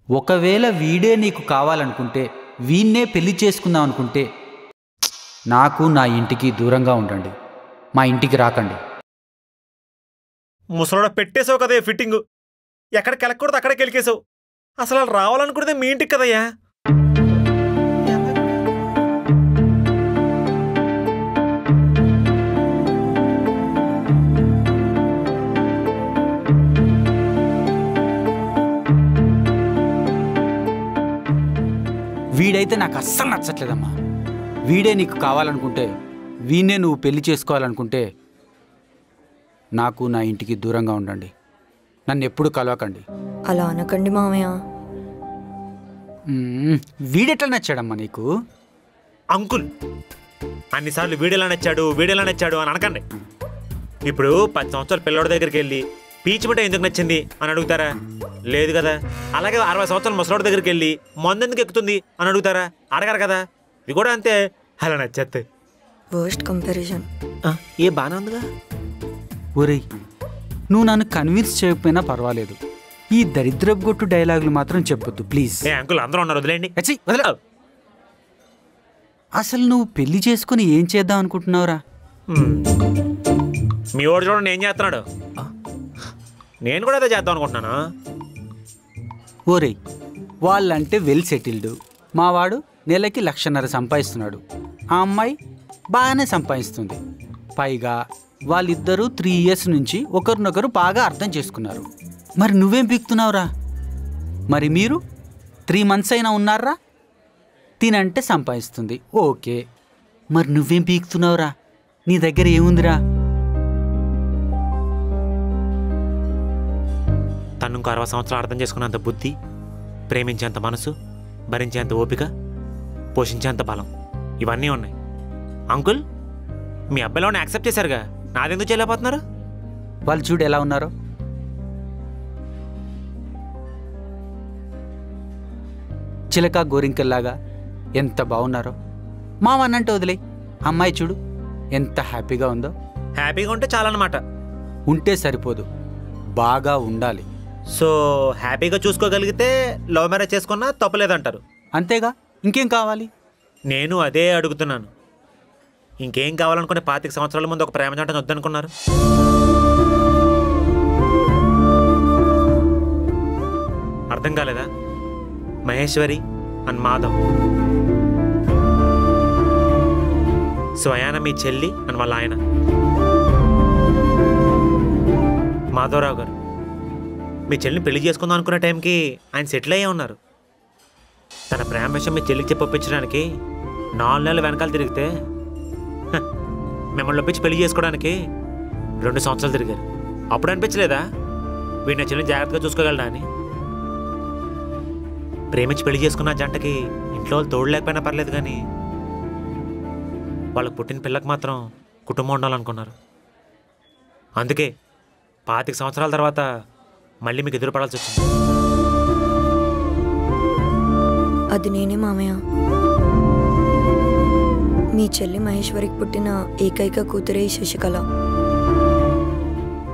ఒకవేళ వీడే నీకు కావాలనుకుంటే వీన్నే పెళ్లి చేసుకుందాం అనుకుంటే నాకు నా ఇంటికి దూరంగా ఉండండి. మా ఇంటికి రాకండి. ముసలోడ పెట్టేసావు కదయ్యా ఫిట్టింగు. ఎక్కడికి వెళ్ళకూడదు అక్కడికి వెళ్ళకేసావు. అసలు వాళ్ళు రావాలనుకునేది మీ ఇంటికి కదయ్యా. వీడైతే నాకు అస్సలు నచ్చట్లేదమ్మా. వీడే నీకు కావాలనుకుంటే వీణ్ణే నువ్వు పెళ్లి చేసుకోవాలనుకుంటే నాకు నా ఇంటికి దూరంగా ఉండండి. నన్ను ఎప్పుడు కలవకండి. అలా అనకండి మామయ్య. వీడెట్లా నచ్చాడమ్మా నీకు? అంకుల్ అన్నిసార్లు వీడెలా నచ్చాడు అని అనకండి. ఇప్పుడు 10 సంవత్సరాల పిల్లడి దగ్గరికి వెళ్ళి పీచు మిఠాయి ఎందుకు నచ్చింది అని అడుగుతారా? లేదు కదా. అలాగే 60 సంవత్సరాల ముసలోడి దగ్గరికి వెళ్ళి మందు ఎందుకు ఎక్కుతుంది అని అడుగుతారా? అడగారు కదా. ఇవి కూడా అంతే, అలా నచ్చేస్తాయి. Worst comparison. ఏ బాగానే ఉందిగా. ఒరేయ్, నువ్వు నన్ను కన్విన్స్ చేయకపోయినా పర్వాలేదు, ఈ దరిద్రపు గొట్టు డైలాగులు మాత్రం చెప్పొద్దు ప్లీజ్. ఏ అంకుల్ అందరూ ఉన్నారు, వదిలేండి. అసలు నువ్వు పెళ్లి చేసుకుని ఏం చేద్దాం అనుకుంటున్నావురా? మీ వాడు చూడండి ఏం చేస్తున్నాడు. నేను కూడా అదే చేద్దాం అనుకుంటున్నాను. ఓరేయ్, వాళ్ళంటే వెల్ సెటిల్డ్. మావాడు నెలకి 1,50,000 సంపాదిస్తున్నాడు. ఆ అమ్మాయి బాగానే సంపాదిస్తుంది. పైగా వాళ్ళిద్దరూ 3 years నుంచి ఒకరినొకరు బాగా అర్థం చేసుకున్నారు. మరి నువ్వేం పీకుతున్నావురా? మరి మీరు 3 months అయినా ఉన్నారా? తినంటే సంపాదిస్తుంది, ఓకే. మరి నువ్వేం పీకుతున్నావురా? నీ దగ్గర ఏముందిరా? తను ఇంకో 60 సంవత్సరాలు అర్థం చేసుకున్నంత బుద్ధి, ప్రేమించేంత మనసు, భరించేంత ఓపిక, పోషించేంత బలం ఇవన్నీ ఉన్నాయి. అంకుల్ మీ అబ్బాయిలోనే యాక్సెప్ట్ చేశారుగా, నాదెందుకు చేయలేకపోతున్నారు? వాళ్ళు చూడు ఎలా ఉన్నారో. చిలక గోరింకల్లాగా ఎంత బాగున్నారో. మావన్నంటే వదిలే, అమ్మాయి చూడు ఎంత హ్యాపీగా ఉందో. హ్యాపీగా ఉంటే చాలన్నమాట. ఉంటే సరిపోదు, బాగా ఉండాలి. సో హ్యాపీగా చూసుకోగలిగితే లవ్ మ్యారేజ్ చేసుకున్నా తప్పలేదంటారు. అంతేగా, ఇంకేం కావాలి? నేను అదే అడుగుతున్నాను. ఇంకేం కావాలనుకునే 25 సంవత్సరాల ముందు ఒక ప్రేమ జంటను వద్దనుకున్నారు. అర్థం కాలేదా? మహేశ్వరి అండ్ మాధవ్, స్వయాన మీ చెల్లి అని వాళ్ళ ఆయన మాధవరావు గారు. మీ చెల్లిని పెళ్లి చేసుకుందాం అనుకునే టైంకి ఆయన సెటిల్ అయ్యే ఉన్నారు. తన ప్రేమ విషయం మీ చెల్లికి చెప్పొప్పించడానికి 4 నెలలు వెనకాల తిరిగితే మిమ్మల్ని ఒప్పించి పెళ్లి చేసుకోవడానికి 2 సంవత్సరాలు తిరిగారు. అప్పుడు అనిపించలేదా వీడి నా చెల్లిని జాగ్రత్తగా చూసుకోగలడా అని? ప్రేమించి పెళ్లి చేసుకున్న జంటకి ఇంట్లో వాళ్ళు తోడు లేకపోయినా పర్లేదు, కానీ వాళ్ళకు పుట్టిన పిల్లకి మాత్రం కుటుంబం ఉండాలనుకున్నారు. అందుకే 25 సంవత్సరాల తర్వాత మళ్ళీ మీకు ఎదురుపడాల్సి వచ్చింది. అది నేనే మామయ్య. మీ చెల్లి మహేశ్వరికి పుట్టిన ఏకైక కూతురే శశికళ.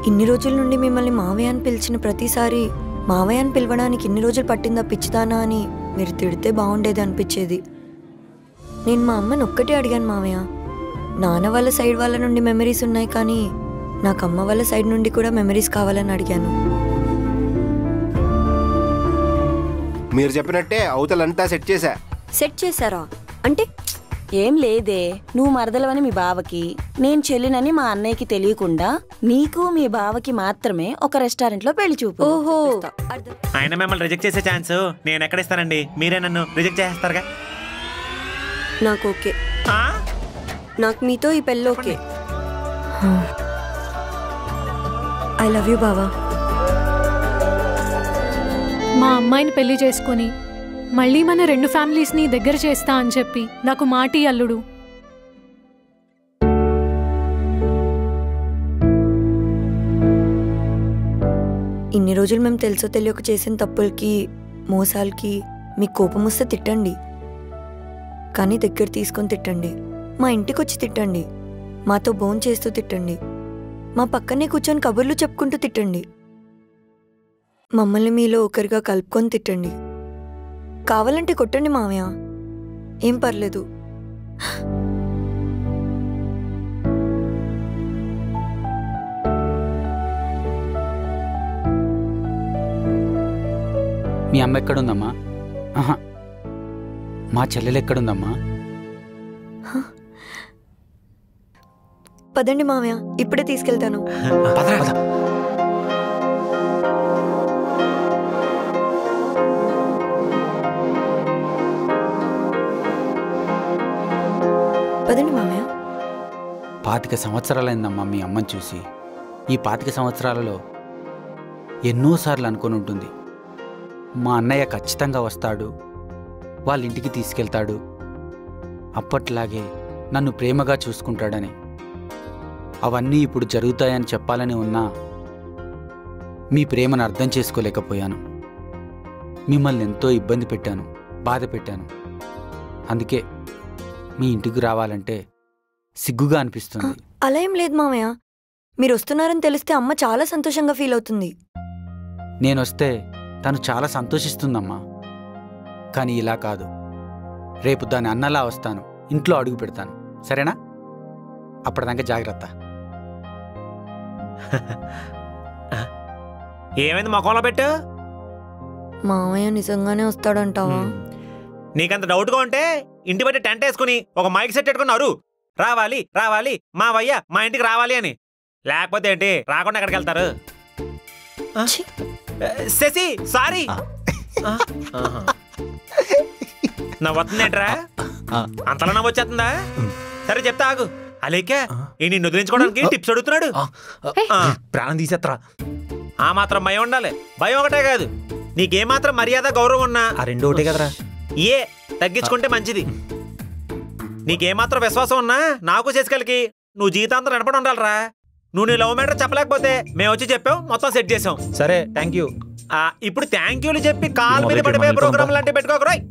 ఇన్ని రోజుల నుండి మిమ్మల్ని మావయ్య అని పిలిచిన ప్రతిసారి మావయ్య అని పిలవడానికి ఇన్ని రోజులు పట్టిందా పిచ్చిదానా అని మీరు తిడితే బాగుండేది అనిపించేది. నేను మా అమ్మని ఒక్కటే అడిగాను మావయ్య, నాన్న వాళ్ళ సైడ్ వాళ్ళ నుండి మెమరీస్ ఉన్నాయి, కానీ నాకు అమ్మ వాళ్ళ సైడ్ నుండి కూడా మెమరీస్ కావాలని అడిగాను. మీరు చెప్పినట్టే అవతలంతా సెట్ చేశా. సెట్ చేశారా? అంటే ఏం లేదే, నువ్వు మరదలవని మీ బావకి, నేను చెల్లినని మా అన్నయ్యకి తెలియకుండా నీకు మీ బావకి మాత్రమే ఒక రెస్టారెంట్ లో పెళ్లి చూపు. ఓహో, ఆయన మిమ్మల్ని రిజెక్ట్ చేసే ఛాన్స్ నేను ఎక్కడ ఇస్తానండి? మీరే నన్ను రిజెక్ట్ చేస్తారుగా. నాకు ఓకే. నాకు మీతో ఈ పెళ్ళి ఓకే. ఐ లవ్ యూ బావా. మా అమ్మాయిని పెళ్లి చేసుకుని మళ్ళీ మన 2 ఫ్యామిలీస్ని దగ్గర చేస్తా అని చెప్పి నాకు మాటి అల్లుడు. ఇన్ని రోజులు మేము తెలుసో తెలియక చేసిన తప్పులకి, మోసాలకి మీకు కోపం వస్తే తిట్టండి, కానీ దగ్గర తీసుకొని తిట్టండి. మా ఇంటికి వచ్చి తిట్టండి, మాతో భోన్ చేస్తూ తిట్టండి, మా పక్కనే కూర్చొని కబుర్లు చెప్పుకుంటూ తిట్టండి, మమ్మల్ని మీలో ఒకరిగా కలుపుకొని తిట్టండి. కావాలంటే కొట్టండి మావయ్య, ఏం పర్లేదు. మీ అమ్మ ఎక్కడుందమ్మా? ఆహా, మా చెల్లెలు ఎక్కడుందమ్మా? పదండి మావయ్య, ఇప్పుడే తీసుకెళ్తాను. పదండి మావయ్య. 25 సంవత్సరాలైందమ్మా మీ అమ్మని చూసి. ఈ 25 సంవత్సరాలలో ఎన్నోసార్లు అనుకొని ఉంటుంది, మా అన్నయ్య ఖచ్చితంగా వస్తాడు, వాళ్ళ ఇంటికి తీసుకెళ్తాడు, అప్పట్లాగే నన్ను ప్రేమగా చూసుకుంటాడని. అవన్నీ ఇప్పుడు జరుగుతాయని చెప్పాలని ఉన్నా మీ ప్రేమను అర్థం చేసుకోలేకపోయాను. మిమ్మల్ని ఎంతో ఇబ్బంది పెట్టాను, బాధ పెట్టాను. అందుకే మీ ఇంటికి రావాలంటే సిగ్గుగా అనిపిస్తుంది. అలా ఏం లేదు మావయ్య, మీరు వస్తున్నారని తెలిస్తే అమ్మ చాలా సంతోషంగా ఫీల్ అవుతుంది. నేనొస్తే తను చాలా సంతోషిస్తుందమ్మా. కానీ ఇలా కాదు, రేపు దాని అన్నలా వస్తాను, ఇంట్లో అడుగు పెడతాను, సరేనా? అప్పటిదాకా జాగ్రత్త. ఏమైంది మొఖంలో పెట్టు? మావయ్య నిజంగానే వస్తాడంటావా? నీకంత డౌట్గా ఉంటే ఇంటి బట్టి టెంట్ వేసుకుని ఒక మైక్ సెట్ పెట్టుకున్నారు, రావాలి రావాలి మావయ్య మా ఇంటికి రావాలి అని. లేకపోతే ఏంటి, రాకుండా ఎక్కడికి వెళ్తారు? ఛీ! శశి సారీ. నవ్వుతుందేంట్రా? అంతలా నవ్వు వచ్చేస్తుందా? సరే చెప్తా ఆగు. అలేకే ఈ నిన్ను వదిలించుకోవడానికి టిప్స్ అడుగుతున్నాడు. ప్రాణం తీసేత్తరా? ఆ మాత్రం భయం ఉండాలి. భయం ఒకటే కాదు, నీకేమాత్రం మర్యాద గౌరవం ఉన్నా ఆ రెండు ఒకటే కదరా? ఏ తగ్గించుకుంటే మంచిది. నీకేమాత్రం విశ్వాసం ఉన్నా నాకు చేసుకెళ్ళకి నువ్వు జీవితాంతం నడపడి ఉండాలరా. నువ్వు నీ లవ్ మ్యాటర్ చెప్పలేకపోతే మేము వచ్చి చెప్పాం, మొత్తం సెట్ చేసాం. సరే థ్యాంక్ యూ. ఇప్పుడు థ్యాంక్ యూలు చెప్పి కాల్ మీద పడిపోయే ప్రోగ్రామ్ లాంటివి పెట్టుకోకరాయ్.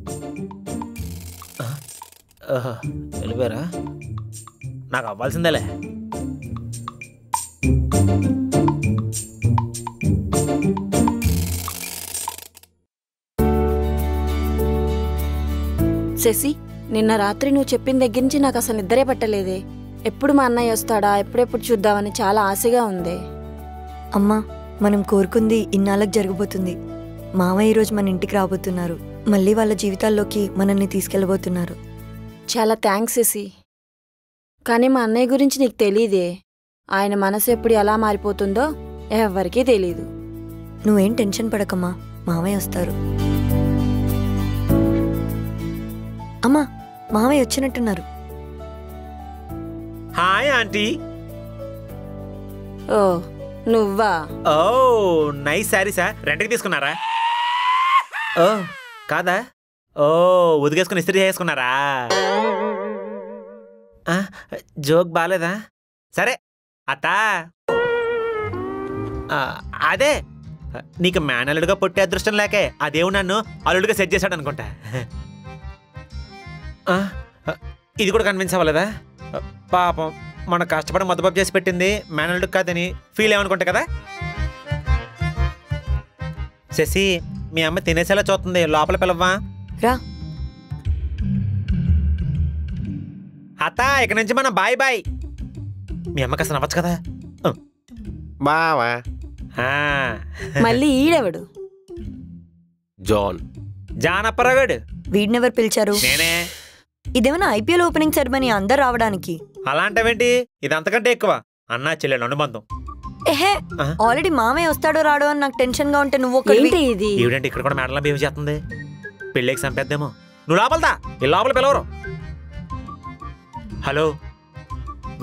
వెళ్ళిపోయారా? నాకు అవ్వాల్సిందేలే. శశి, నిన్న రాత్రి నువ్వు చెప్పిన దగ్గర నుంచి నాకు అసలు నిద్రే పట్టలేదే. ఎప్పుడు మా అన్నయ్య వస్తాడా, ఎప్పుడెప్పుడు చూద్దామని చాలా ఆశగా ఉంది. అమ్మా, మనం కోరుకుంది ఇన్నాళ్ళకి జరగబోతుంది. మావయ్య ఈరోజు మన ఇంటికి రాబోతున్నారు, మళ్ళీ వాళ్ళ జీవితాల్లోకి మనల్ని తీసుకెళ్ళబోతున్నారు. చాలా థ్యాంక్స్ శశి. కానీ మా అన్నయ్య గురించి నీకు తెలీదే. ఆయన మనసు ఎప్పుడు ఎలా మారిపోతుందో ఎవరికీ తెలీదు. నువ్వేం టెన్షన్ పడకమ్మా, మావయ్య వస్తారు. అమ్మా, మావయ్య వచ్చినట్టున్నారు. Hi aunty. ఓ నువ్వా? ఓ నైస్ శారీసా? రెంట్కి తీసుకున్నారా? ఓ కాదా? ఓ ఉతికేసుకుని ఇస్త్రీ చేసుకున్నారా? జోక్ బాలేదా? సరే అత్తా, అదే నీకు మేనల్లుడుగా పుట్టే అదృష్టం లేకే ఆ దేవుడు నన్ను అల్లుడిగా సెట్ చేశాడు అనుకుంటా. ఇది కూడా కన్విన్స్ అవ్వలేదా? పాపం మన కష్టపడి మద్దబాబు చేసి పెట్టింది మేనల్లుడు కాదని ఫీల్ ఏమనుకుంటా కదా. శశి, మీ అమ్మ తినేసేలా చూస్తుంది, లోపల పిలవ్వా? రా. అత్త, ఇక నుంచి మనం బాయ్ బాయ్. మీ అమ్మకి అసలు నవ్వచ్చు కదా. బావా. మళ్ళీ ఈడెవడు? జాన్. జానప్పరాగాడు. వీడినెవరు పిలిచారు? నేనే. ఇదేమన్నా ఐపీఎల్ ఓపెనింగ్ సెరమనీ అందరు రావడానికి? అలాంటివేంటి, ఇది అంతకంటే ఎక్కువ. అన్నా చెల్లెలు అనుబంధం. ఏహే, ఆల్రెడీ మామయ్య వస్తాడో రాడో అని నాకు టెన్షన్ గా ఉంటే నువ్వు ఏంటి ఇది? ఈవిడంటే ఇక్కడ కూడా మేడలా బిహేవ్ చేస్తుంది. పెళ్ళికి సంపేద్దేమో. నువ్వు లోపలదా, ఈ లోపల పిలవరు. హలో,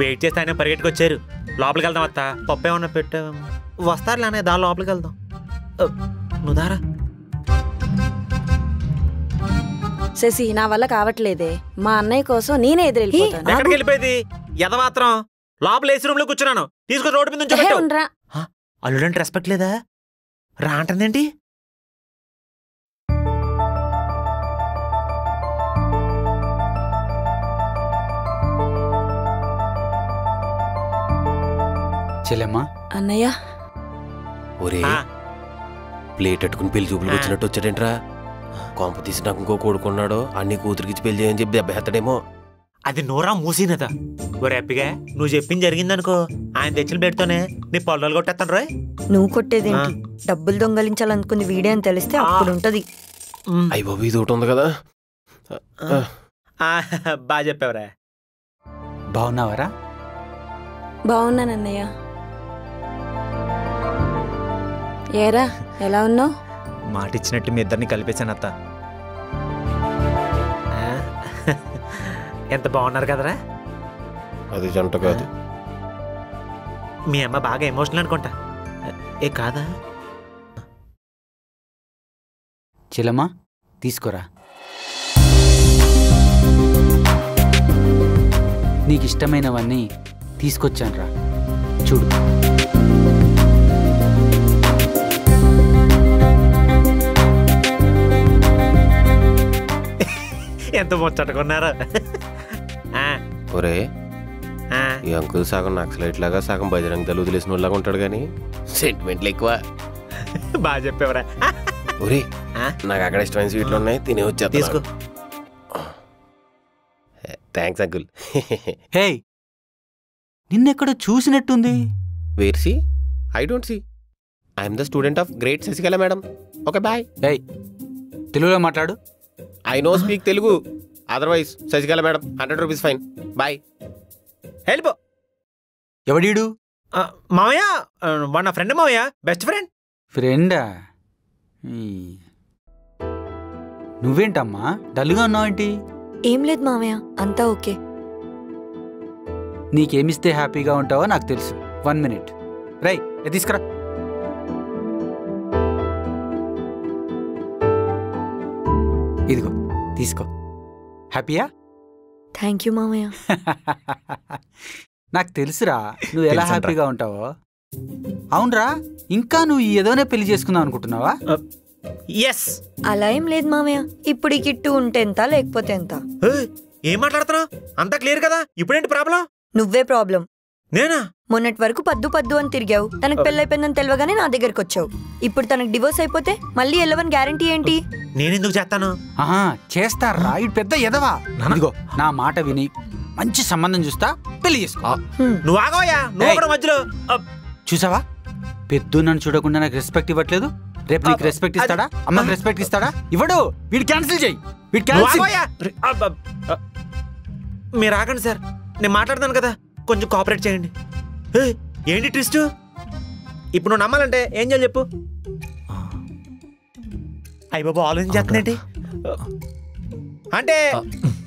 వెయిట్ చేస్తే ఆయన పరిగెట్టుకొచ్చారు. లోపలికి వెళ్దాం అత్త. పప్పు ఏమన్నా పెట్టావేమో. వస్తారులేనే, దాని లోపలికి వెళ్దాం. నువ్వు దారా. శశి, నా వల్ల కావట్లేదే. మా అన్నయ్య కోసం నేనే ఎదురెళ్ళిపోతాను. ఎక్కడికి వెళ్ళిపోయింది ఎదమాత్రం? లోపల ఏసీ రూమ్ లో కూర్చున్నాను, తీసుకుని రోడ్డు మీద నుంచి. అల్లుడంటే రెస్పెక్ట్ లేదా? రా అంటుందేంటి? చెల్లెమ్మా. అన్నయ్య. ఒరే, ప్లేట్ అట్టుకుని పెళ్లి చూపులకు వచ్చినట్టు వచ్చాడేంట్రా? కొంప తీసి నాకు ఇంకో కొడుకున్నాడు అన్ని కూతురికి పెళ్లి చేయని చెప్పి దెబ్బ ఎత్తడేమో. అది నోరా మూసినదా ఒరే అప్పిగా నువ్వు చెప్పింది జరిగిందనుకో ఆయన తెచ్చిన బెడ్తోనే నీ పొలాలు కొట్టేస్తాను రాయ్. నువ్వు కొట్టేదేంటి? డబ్బులు దొంగలించాలనుకుంది వీడే అని తెలిస్తే అప్పుడు ఉంటది. అయ్య బాబు ఇది ఒకటి ఉంది కదా. బాగా చెప్పావురా. బాగున్నావరా? బాగున్నానన్నయ్య. ఏరా ఎలా ఉన్నావు? మాట ఇచ్చినట్టు మీ ఇద్దరిని కలిపేశాను అత్త. ఎంత బాగున్నారు కదరా. అది జంట కాదు. మీ అమ్మ బాగా ఎమోషనల్ అనుకుంటా. ఏ కాదా? చిలమ్మా తీసుకోరా. నీకు ఇష్టమైనవన్నీ తీసుకొచ్చాను రా, చూడు. ఎంత ముచ్చటకున్నారా. ఒరే ఈ అంకుల్ సగం నక్సలైట్ లాగా సగం బజరంగ దళ వదిలేసిన వాళ్ళగా ఉంటాడు కానీ సెంటిమెంట్లు ఎక్కువ. బాగా చెప్పావురా. ఒరే నాకు అక్కడ ఇష్టమైన స్వీట్లు ఉన్నాయి, తినే వచ్చా. తీసుకో. Thanks uncle. హే, నిన్నెక్కడో చూసినట్టుంది. Where see? I don't see. I'm the student of great Sasikala madam. Okay bye. ఏయ్, తెలుగులో మాట్లాడు. I no speak Telugu. Otherwise Sasikala madam 100 rupees fine. Bye. వెళ్ళిపో. ఎవడీడు? మావయ్య నా ఫ్రెండ్ మావయ్య, బెస్ట్ ఫ్రెండ్. ఫ్రెండా? నువ్వేంటమ్మా డల్గా ఉన్నావేంటి? ఏం లేదు మామయ్య, అంతా ఓకే. నీకేమిస్తే హ్యాపీగా ఉంటావో నాకు తెలుసు. 1 మినిట్. రై తీసుకురా. ఇదిగో తీసుకో. హ్యాపీయా? థ్యాంక్ యూ మామయ్య. నాకు తెలుసురా నువ్వు ఎలా హ్యాపీగా ఉంటావో. అవునరా, ఇంకా నువ్వు ఏదోనే పెళ్లి చేసుకుందాం అనుకుంటున్నావా? ఎస్. అలా ఏం లేదు మామయ్య. ఇప్పుడు ఈ కిట్టు ఉంటే ఎంత, లేకపోతే ఎంత. ఏం మాట్లాడుతున్నావు? అంతా క్లియర్ కదా. ఇప్పుడేంటి ప్రాబ్లం? నువ్వే ప్రాబ్లం. నేనా? మొన్నటి వరకు పద్దు పద్దు అని తిరిగావు. తనకు పెళ్ళైపోయిందని తెలియగానే నా దగ్గరకు వచ్చావు. ఇప్పుడు తనకు డివోర్స్ అయిపోతే మళ్ళీ వెళ్ళవని గ్యారంటీ ఏంటి? నేనెందుకు చేస్తాను? ఆహా, చేస్తారా? ఇటు పెద్ద ఎదవా. ఇదిగో నా మాట విని మంచి సంబంధం చూస్తా, పెళ్లి చేసుకో. నువ్వు ఆగవయ్యా, నువ్వు కూడా మధ్యలో. చూసావా, పెద్దు నన్ను చూడకుండా నాకు రెస్పెక్ట్ ఇవ్వట్లేదు. రేపు నీకు రెస్పెక్ట్ ఇస్తాడా? అమ్మకి రెస్పెక్ట్ ఇస్తాడా? ఇవ్వడు. వీడు క్యాన్సిల్ చేయి. వీడు క్యాన్సిల్. మీరు ఆగండి సార్, నేను మాట్లాడతాను కదా, కొంచెం కోఆపరేట్ చేయండి. ఏంటి ట్విస్ట్? ఇప్పుడు నువ్వు నమ్మాలంటే ఏం చేయాలి చెప్పు? అయ్య బాబు ఆలోచించేస్తున్నట్టు అంటే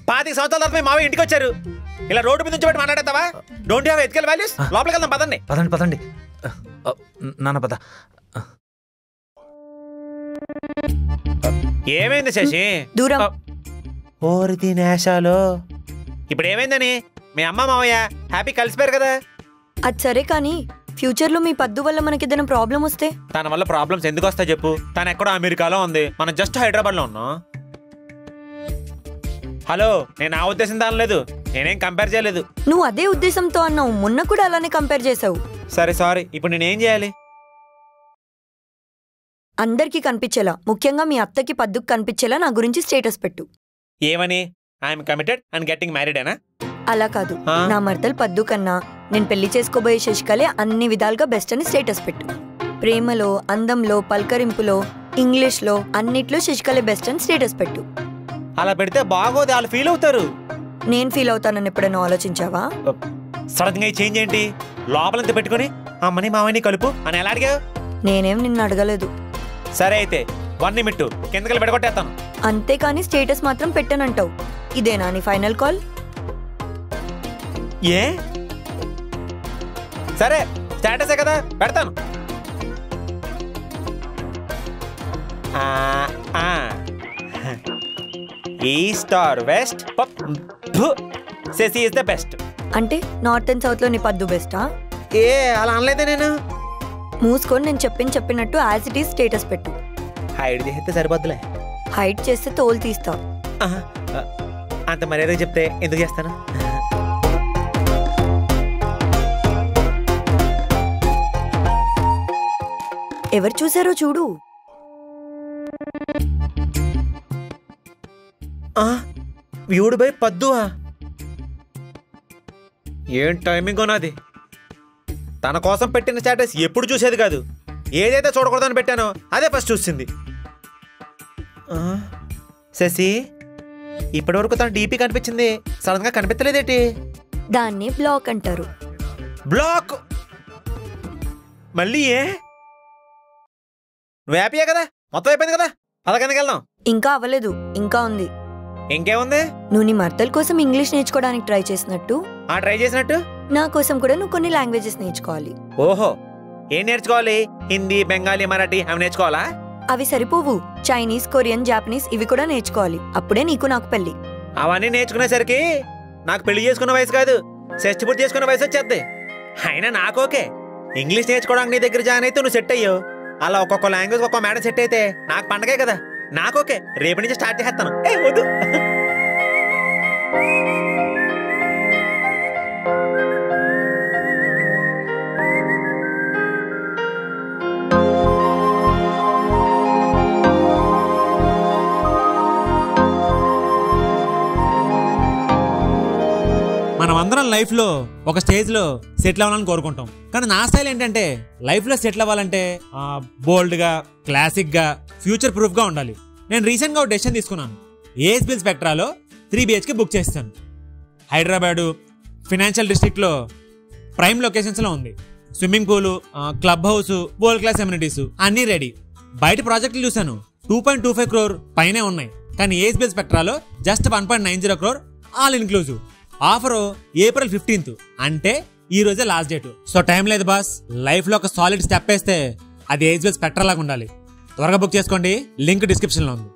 25 సంవత్సరాల తర్వాత మావయ్య ఇంటికి వచ్చారు, ఇలా రోడ్డు మీద నుంచి పెట్టి మాట్లాడతావా? Don't have ethical values? లోపలికి వెళ్దాం పదండి. పదండి పదండి నాన్న పద. ఏమైంది శశి? దూరం. ఓరి తినేశాలు. ఇప్పుడు ఏమైందని? మీ అమ్మ మావయ్య హ్యాపీ కలిసిపోయారు కదా. అది సరే కానీ ఫ్యూచర్ లో మీ పద్దు వల్ల మనకి ఏదైనా ప్రాబ్లం వస్తే? తన వల్ల ప్రాబ్లమ్స్ ఎందుకు వస్తాయి చెప్పు? తను ఎక్కడో అమెరికాలో ఉంది, మనం జస్ట్ హైదరాబాద్ లో ఉన్నాం. హలో, నేను ఆ ఉద్దేశం దానలేదు, నేనేం కంపేర్ చేయలేదు. నువ్వు అదే ఉద్దేశంతో అన్నావు, మొన్న కూడా అలానే కంపేర్ చేసావు. సరే సారీ. ఇప్పుడు నేనేం చేయాలి? అందరికీ కనిపించేలా, ముఖ్యంగా మీ అత్తకి పద్దుకు కనిపించేలా నా గురించి స్టేటస్ పెట్టు. ఏమని? I'm committed and getting married అనా? అలా కాదు, నా మర్దలు పద్దు కన్నా నేను పెళ్లి చేసుకోబోయే శశికళే అన్ని విధాలుగా బెస్ట్ అని స్టేటస్ పెట్టు. ప్రేమలో, అందంలో, పలకరింపులో, ఇంగ్లీష్లో అన్నిట్లో శశికళే బెస్ట్ అని స్టేటస్ పెట్టు. అలా పెడితే బాగోదు, వాళ్ళు ఫీల్ అవుతారు. నేను ఫీల్ అవుతానని ఎప్పుడైనా ఆలోచించావా? సడన్ గా చేంజ్ ఏంటి? లోపలంతా పెట్టుకుని అమ్మని మావని కలుపు అని ఎలా అడిగావు? నేనేం నిన్ను అడగలేదు. సరే అయితే 1 నిమిట్ కిందకి పెడగొట్టేస్తాను. అంతేకాని స్టేటస్ మాత్రం పెట్టనంటావు. ఇదేనా నీ ఫైనల్ కాల్? ఏ సరే, స్టేటసే కదా, పెడతాను. East or west, Sashi is the best. అంటే నార్త్ అండ్ సౌత్ లో నీ పద్దు బెస్టా? ఏ అలా అనలేదే నేను. మూసుకొని నేను చెప్పినట్టు యాజ్ ఇట్ ఈస్ స్టేటస్ పెట్టు. హైడ్ చేస్తే సరిపోద్దులే. హైట్ చేస్తే తోలు తీస్తా. అంత మర్యాద చెప్తే ఎందుకు చేస్తాను? ఎవరు చూసారో చూడు. వ్యూడ్ బై పద్దువా? ఏం టైమింగ్ నాది. తన కోసం పెట్టిన స్టేటస్ ఎప్పుడు చూసేది కాదు, ఏదైతే చూడకూడదని పెట్టానో అదే ఫస్ట్ చూసింది. శశి, ఇప్పటివరకు తన డీపీ కనిపించింది, సడన్గా కనిపించలేదేంటి? దాన్ని బ్లాక్ అంటారు. బ్లాక్? మళ్ళీ ఏ? నువ్వు హ్యాపీయే కదా, మొత్తం అయిపోయింది కదా, అలాగనికి వెళ్దాం. ఇంకా అవ్వలేదు, ఇంకా ఉంది. ఇంకేముంది? నువ్వు నీ మర్దల కోసం ఇంగ్లీష్ నేర్చుకోవడానికి ట్రై చేసినట్టు ట్రై చేసినట్టు నా కోసం కూడా నువ్వు కొన్ని లాంగ్వేజెస్ నేర్చుకోవాలి. ఓహో, ఏం నేర్చుకోవాలి? హిందీ, బెంగాలీ, మరాఠీ అవి నేర్చుకోవాలా? అవి సరిపోవు, చైనీస్, కొరియన్, జాపనీస్ ఇవి కూడా నేర్చుకోవాలి. అప్పుడే నీకు నాకు పెళ్లి. అవన్నీ నేర్చుకునేసరికి నాకు పెళ్లి చేసుకున్న వయసు కాదు, షష్టి పూర్తి చేసుకున్న వయసు వచ్చేద్ది. అయినా నాకు ఓకే, ఇంగ్లీష్ నేర్చుకోవడానికి నీ దగ్గర జాయిన్ అయితే నువ్వు సెట్ అయ్యావు. అలా ఒక్కొక్క లాంగ్వేజ్ ఒక్కొక్క మేడం సెట్ అయితే నాకు పండగే కదా. నాకు ఓకే, రేపు నుంచి స్టార్ట్ చేస్తాను. వద్దు. మనం అందరం లైఫ్లో ఒక స్టేజ్లో సెటిల్ అవ్వాలని కోరుకుంటాం. కానీ నా స్టైల్ ఏంటంటే లైఫ్లో సెటిల్ అవ్వాలంటే బోల్డ్గా, క్లాసిక్గా, ఫ్యూచర్ ప్రూఫ్గా ఉండాలి. నేను రీసెంట్గా ఒక డెసిషన్ తీసుకున్నాను. ఏఎస్బిఎల్ స్పెక్ట్రాలో 3 BHK బుక్ చేస్తాను. హైదరాబాదు ఫినాన్షియల్ డిస్ట్రిక్ట్లో ప్రైమ్ లొకేషన్స్లో ఉంది. స్విమ్మింగ్ పూలు, club house, world class amenities అన్నీ రెడీ. బయట ప్రాజెక్టులు చూశాను, 2.25 crore పైనే ఉన్నాయి. కానీ ఏఎస్బిఎల్ స్పెక్ట్రాలో just 1.90 crore all inclusive. Offer April 15th, అంటే ఈ రోజే లాస్ట్ డేట్. సో టైం లేదు బాస్, లైఫ్లో ఒక సాలిడ్ స్టెప్ వేస్తే అది ఏఎస్బిఎల్ స్పెక్ట్రా లాగా ఉండాలి. త్వరగా బుక్ చేసుకోండి, లింక్ డిస్క్రిప్షన్లో ఉంది.